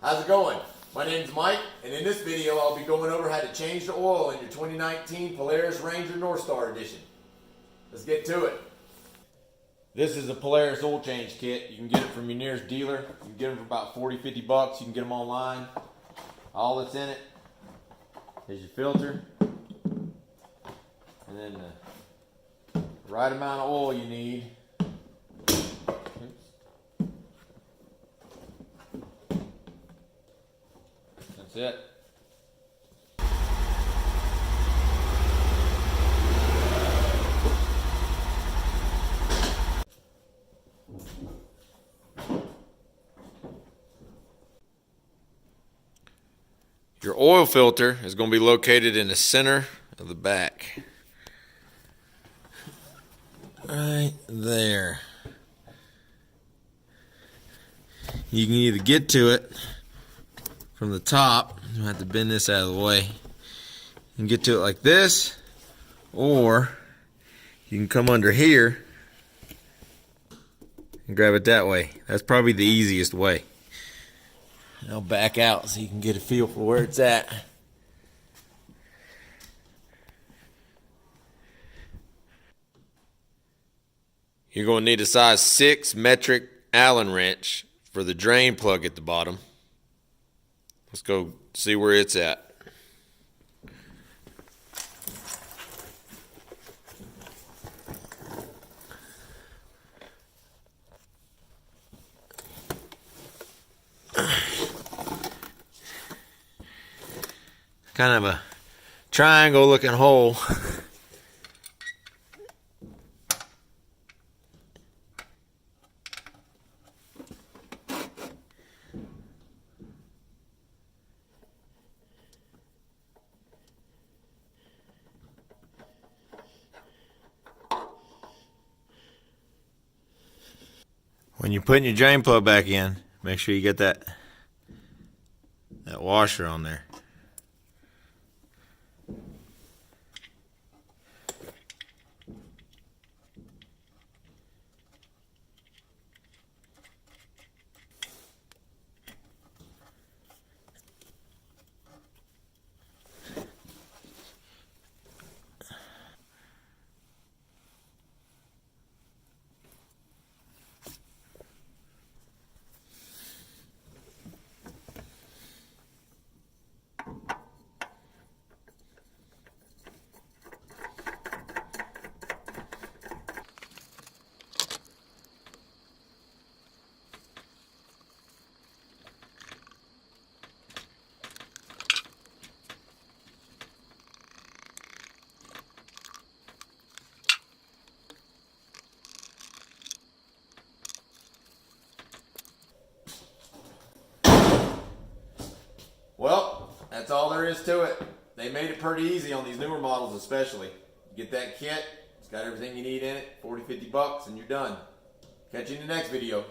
How's it going? My name's Mike, and in this video I'll be going over how to change the oil in your 2019 Polaris Ranger Northstar Edition. Let's get to it. This is a Polaris Oil Change Kit. You can get it from your nearest dealer. You can get them for about 40-50 bucks. You can get them online. All that's in it is your filter, and then the right amount of oil you need. That's it. Your oil filter is going to be located in the center of the back. Right there. You can either get to it from the top. You have to bend this out of the way. You can get to it like this, or you can come under here and grab it that way. That's probably the easiest way. I'll back out so you can get a feel for where it's at. You're going to need a size 6 metric Allen wrench for the drain plug at the bottom. Let's go see where it's at. Kind of a triangle looking hole. When you're putting your drain plug back in, make sure you get that washer on there. Well, that's all there is to it. They made it pretty easy on these newer models especially. You get that kit, it's got everything you need in it, 40-50 bucks, and you're done. Catch you in the next video.